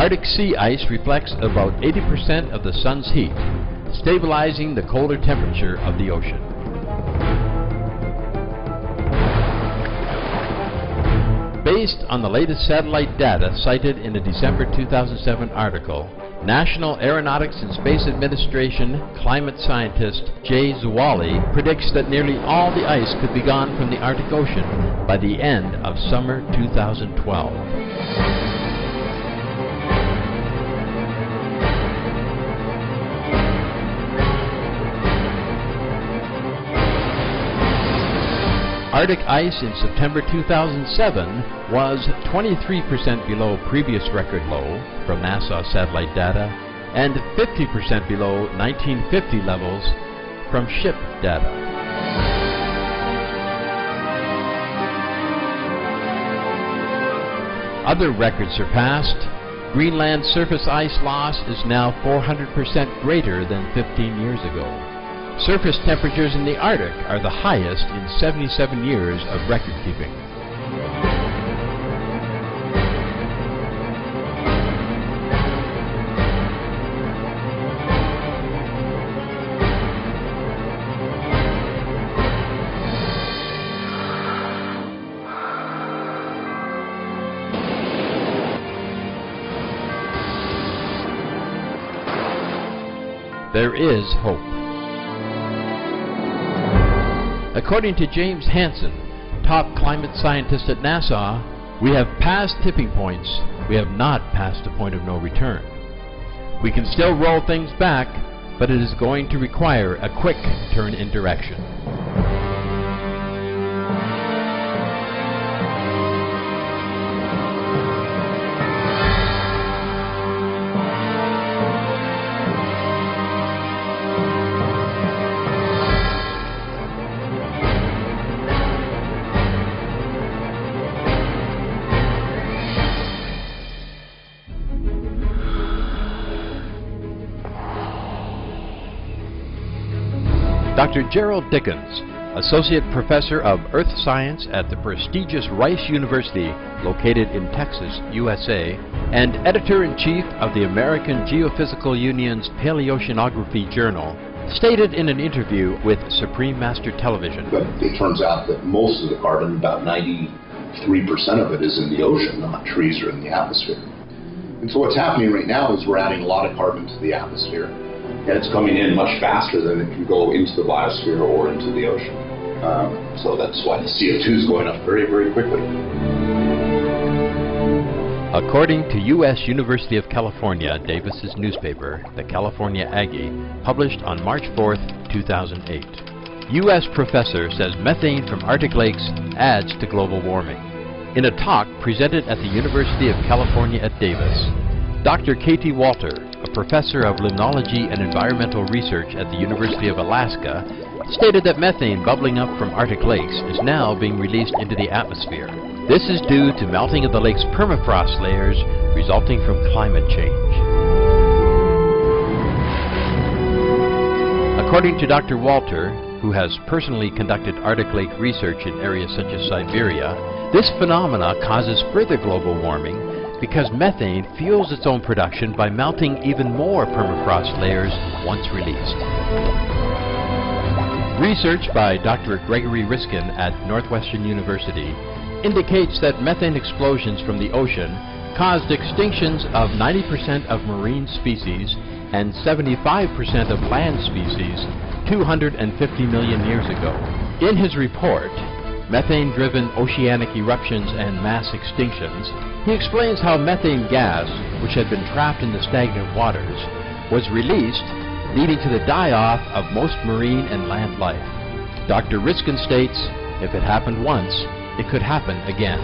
Arctic sea ice reflects about 80% of the sun's heat, stabilizing the colder temperature of the ocean. Based on the latest satellite data cited in a December 2007 article, National Aeronautics and Space Administration climate scientist Jay Zwally predicts that nearly all the ice could be gone from the Arctic Ocean by the end of summer 2012. Arctic ice in September 2007 was 23% below previous record low from NASA satellite data and 50% below 1950 levels from ship data. Other records surpassed. Greenland surface ice loss is now 400% greater than 15 years ago. Surface temperatures in the Arctic are the highest in 77 years of record keeping. There is hope. According to James Hansen, top climate scientist at NASA, we have passed tipping points. We have not passed a point of no return. We can still roll things back, but it is going to require a quick turn in direction. Dr. Gerald Dickens, Associate Professor of Earth Science at the prestigious Rice University located in Texas, USA, and Editor-in-Chief of the American Geophysical Union's Paleoceanography Journal, stated in an interview with Supreme Master Television. But it turns out that most of the carbon, about 93% of it, is in the ocean, not trees or in the atmosphere. And so what's happening right now is we're adding a lot of carbon to the atmosphere, and it's coming in much faster than it can go into the biosphere or into the ocean. So that's why the CO2 is going up very, very quickly. According to U.S. University of California Davis's newspaper, the California Aggie, published on March 4th, 2008, U.S. professor says methane from Arctic lakes adds to global warming. In a talk presented at the University of California at Davis, Dr. Katie Walter, a professor of limnology and environmental research at the University of Alaska, stated that methane bubbling up from Arctic lakes is now being released into the atmosphere. This is due to melting of the lake's permafrost layers resulting from climate change. According to Dr. Walter, who has personally conducted Arctic lake research in areas such as Siberia, this phenomena causes further global warming because methane fuels its own production by melting even more permafrost layers once released. Research by Dr. Gregory Riskin at Northwestern University indicates that methane explosions from the ocean caused extinctions of 90% of marine species and 75% of land species 250 million years ago. In his report, Methane-Driven Oceanic Eruptions and Mass Extinctions, he explains how methane gas, which had been trapped in the stagnant waters, was released, leading to the die-off of most marine and land life. Dr. Riskin states, if it happened once, it could happen again.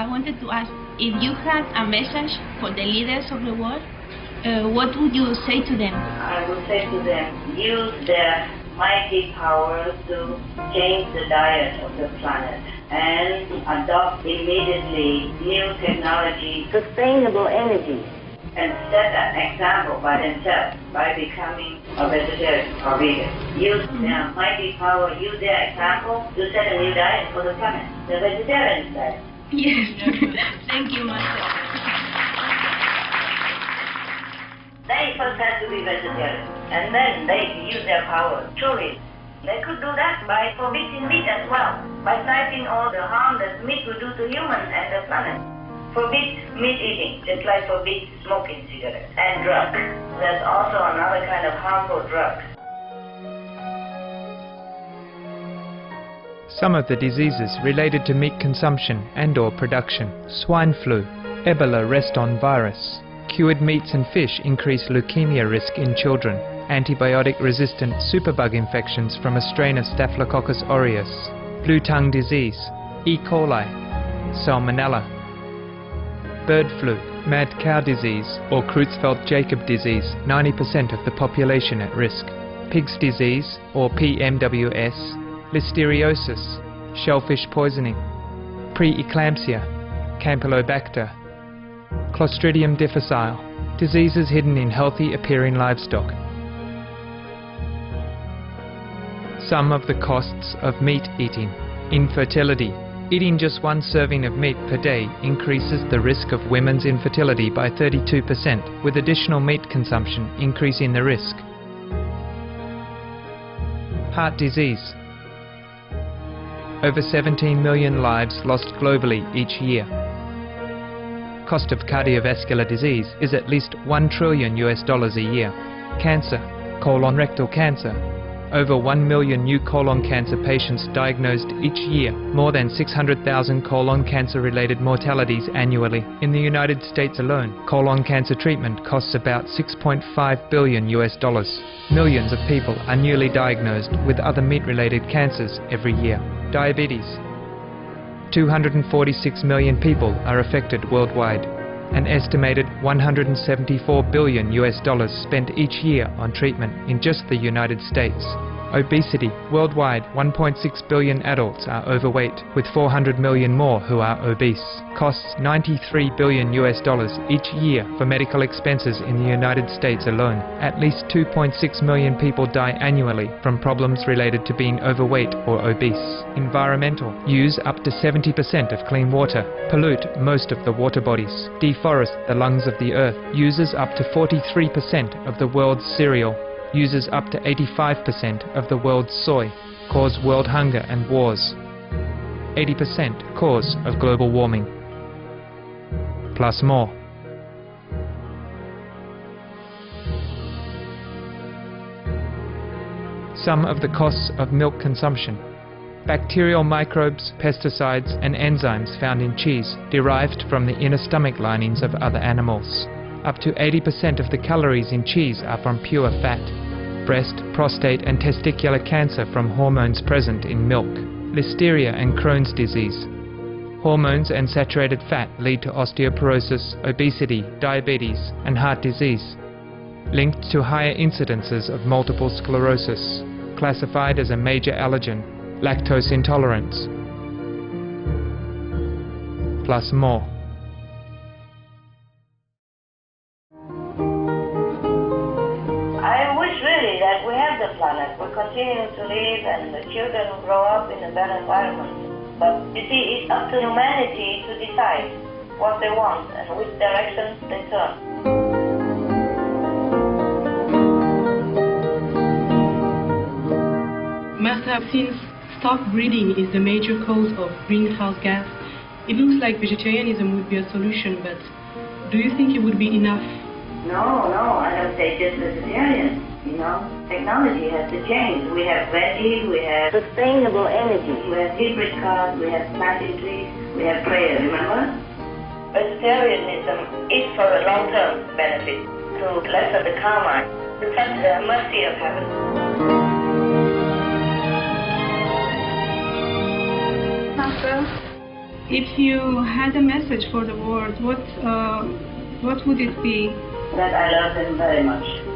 I wanted to ask, if you had a message for the leaders of the world, what would you say to them? I would say to them, use their mighty power to change the diet of the planet and adopt immediately new technology, sustainable energy, and set an example by themselves by becoming a vegetarian or vegan. Use their mighty power, use their example to set a new diet for the planet, the vegetarian diet. Yes. Thank you, Master. They first have to be vegetarian, and then they use their power. Truly, they could do that by forbidding meat as well, by citing all the harm that meat would do to humans and the planet. Forbid meat eating, just like forbid smoking cigarettes and drugs. There's also another kind of harmful drug. Some of the diseases related to meat consumption and/or production: swine flu, Ebola reston virus. Cured meats and fish increase leukemia risk in children. Antibiotic-resistant superbug infections from a strain of Staphylococcus aureus. Blue tongue disease, E. coli, Salmonella. Bird flu, mad cow disease or Creutzfeldt-Jakob disease, 90% of the population at risk. Pig's disease or PMWS, listeriosis, shellfish poisoning, preeclampsia, Campylobacter, Clostridium difficile, diseases hidden in healthy appearing livestock. Some of the costs of meat eating. Infertility. Eating just one serving of meat per day increases the risk of women's infertility by 32%, with additional meat consumption increasing the risk. Heart disease. Over 17 million lives lost globally each year. Cost of cardiovascular disease is at least $1 trillion a year. Cancer, colon rectal cancer. Over 1 million new colon cancer patients diagnosed each year, more than 600,000 colon cancer-related mortalities annually. In the United States alone, colon cancer treatment costs about $6.5 billion. Millions of people are newly diagnosed with other meat-related cancers every year. Diabetes. 246 million people are affected worldwide. An estimated $174 billion spent each year on treatment in just the United States. Obesity. Worldwide, 1.6 billion adults are overweight, with 400 million more who are obese. Costs $93 billion each year for medical expenses in the United States alone. At least 2.6 million people die annually from problems related to being overweight or obese. Environmental. Use up to 70% of clean water. Pollute most of the water bodies. Deforest the lungs of the earth. Uses up to 43% of the world's cereal. Uses up to 85% of the world's soy. Cause world hunger and wars. 80% cause of global warming. Plus more. Some of the costs of milk consumption. Bacterial microbes, pesticides and enzymes found in cheese derived from the inner stomach linings of other animals. Up to 80% of the calories in cheese are from pure fat. Breast, prostate and testicular cancer from hormones present in milk. Listeria and Crohn's disease. Hormones and saturated fat lead to osteoporosis, obesity, diabetes and heart disease. Linked to higher incidences of multiple sclerosis. Classified as a major allergen. Lactose intolerance. Plus more. I wish really that we have the planet. We continue to live and the children will grow up in a better environment. But you see, it's up to humanity to decide what they want and which direction they turn. Master, since stock breeding is the major cause of greenhouse gas, it looks like vegetarianism would be a solution, but do you think it would be enough? No, I don't say just vegetarian. You know, technology has to change. We have veggie, we have sustainable energy, we have hybrid cars, we have planting trees, we have prayer, remember? Vegetarianism is for a long-term benefit, to lessen the karma, to touch the mercy of heaven. Master, If you had a message for the world, what would it be? That I love them very much.